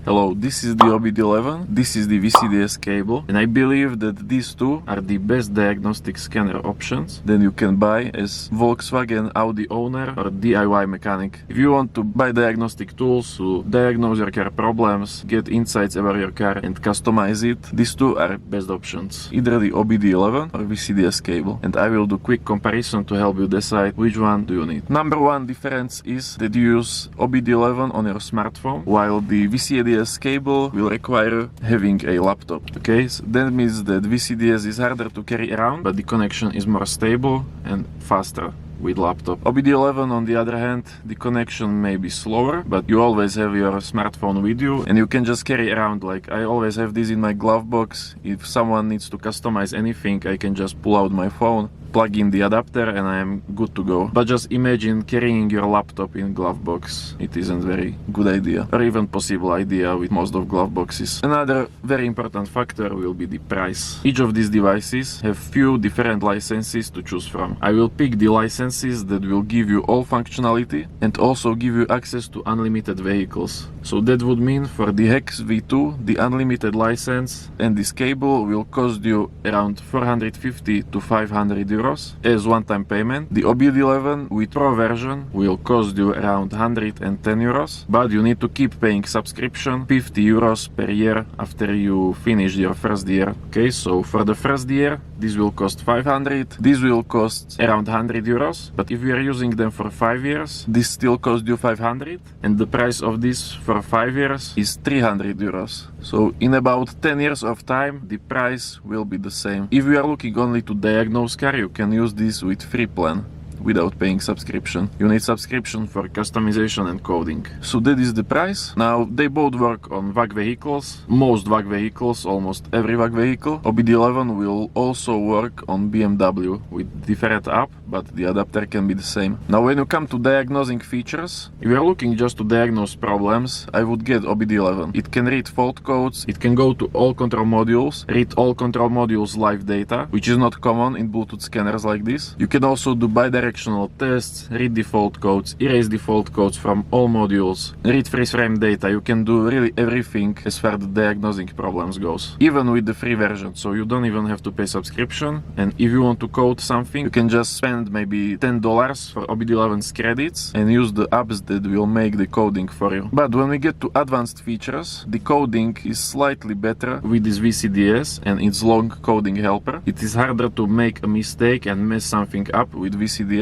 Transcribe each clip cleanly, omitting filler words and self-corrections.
Hello, this is the OBDeleven, this is the VCDS cable, and I believe that these two are the best diagnostic scanner options that you can buy as Volkswagen Audi owner or DIY mechanic. If you want to buy diagnostic tools to diagnose your car problems, get insights about your car and customize it, these two are best options. Either the OBDeleven or VCDS cable, and I will do quick comparison to help you decide which one do you need. Number one difference is that you use OBDeleven on your smartphone, while the VCDS cable will require having a laptop. Okay, so that means that VCDS is harder to carry around, but the connection is more stable and faster with laptop. OBDeleven, on the other hand, the connection may be slower, but you always have your smartphone with you and you can just carry around. Like, I always have this in my glove box. If someone needs to customize anything, I can just pull out my phone, plug in the adapter, and I am good to go. But just imagine carrying your laptop in glove box. It isn't very good idea, or even possible idea with most of glove boxes. Another very important factor will be the price. Each of these devices have few different licenses to choose from. I will pick the licenses that will give you all functionality and also give you access to unlimited vehicles. So that would mean for the Hex V2, the unlimited license and this cable will cost you around 450 to 500 euros as one-time payment. The OBDeleven with Pro version will cost you around 110 euros, but you need to keep paying subscription 50 euros per year after you finish your first year. Okay, so for the first year, this will cost 500, this will cost around 100 euros, but if you are using them for 5 years, this still costs you 500, and the price of this for 5 years is 300 euros. So in about 10 years of time, the price will be the same. If you are looking only to diagnose car, you can use this with free plan without paying subscription. You need subscription for customization and coding. So that is the price. Now, they both work on VAG vehicles, most VAG vehicles, almost every VAG vehicle. OBDeleven will also work on BMW with different app, but the adapter can be the same. Now, when you come to diagnosing features, if you are looking just to diagnose problems, I would get OBDeleven. It can read fault codes, it can go to all control modules, read all control modules live data, which is not common in Bluetooth scanners like this. You can also do bidirectional tests, read default codes, erase default codes from all modules, read freeze frame data. You can do really everything as far as the diagnosing problems goes, even with the free version, so you don't even have to pay subscription. And if you want to code something, you can just spend maybe $10 for OBDeleven's credits and use the apps that will make the coding for you. But when we get to advanced features, the coding is slightly better with this VCDS and its long coding helper. It is harder to make a mistake and mess something up with VCDS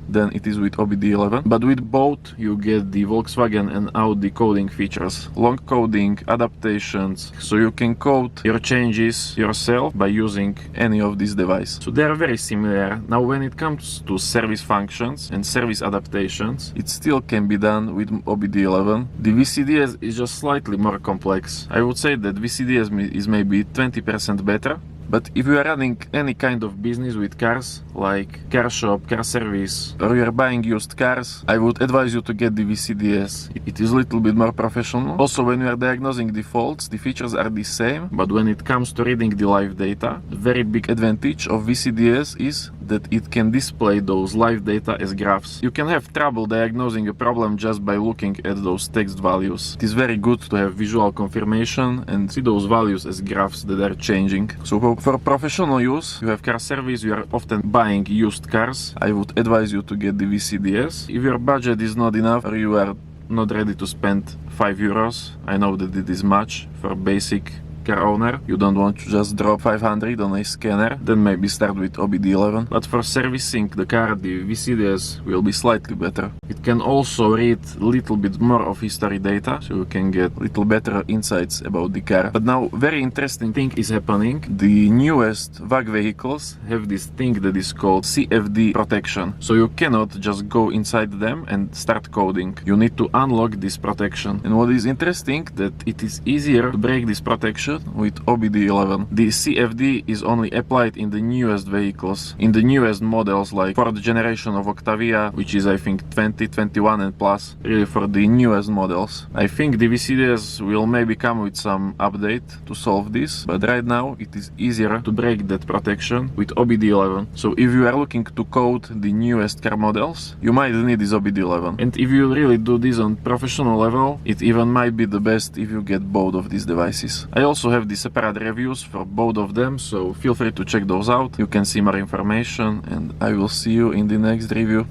than it is with OBDeleven, but with both you get the Volkswagen and Audi coding features, long coding, adaptations, so you can code your changes yourself by using any of these devices. So they are very similar. Now, when it comes to service functions and service adaptations, it still can be done with OBDeleven. The VCDS is just slightly more complex. I would say that VCDS is maybe 20% better. But if you are running any kind of business with cars, like car shop, car service, or you are buying used cars, I would advise you to get the VCDS. It is a little bit more professional. Also, when you are diagnosing the faults, the features are the same, but when it comes to reading the live data, the very big advantage of VCDS is that it can display those live data as graphs. You can have trouble diagnosing a problem just by looking at those text values. It is very good to have visual confirmation and see those values as graphs that are changing. So for professional use, you have car service, you are often buying used cars, I would advise you to get the VCDS. If your budget is not enough or you are not ready to spend 5 euros, I know that it is much for a basic car owner, you don't want to just drop 500 on a scanner, then maybe start with OBDeleven. But for servicing the car, the VCDS will be slightly better. It can also read a little bit more of history data, so you can get little better insights about the car. But now, very interesting thing is happening. The newest VAG vehicles have this thing that is called CFD protection. So you cannot just go inside them and start coding. You need to unlock this protection. And what is interesting, that it is easier to break this protection version with OBDeleven. The CFD is only applied in the newest vehicles, in the newest models like 4th generation of Octavia, which is I think 2021 and plus, really for the newest models. I think the VCDS will maybe come with some update to solve this, but right now it is easier to break that protection with OBDeleven. So if you are looking to code the newest car models, you might need this OBDeleven. And if you really do this on professional level, it even might be the best if you get both of these devices. I also have the separate reviews for both of them, so feel free to check those out. You can see more information, and I will see you in the next review.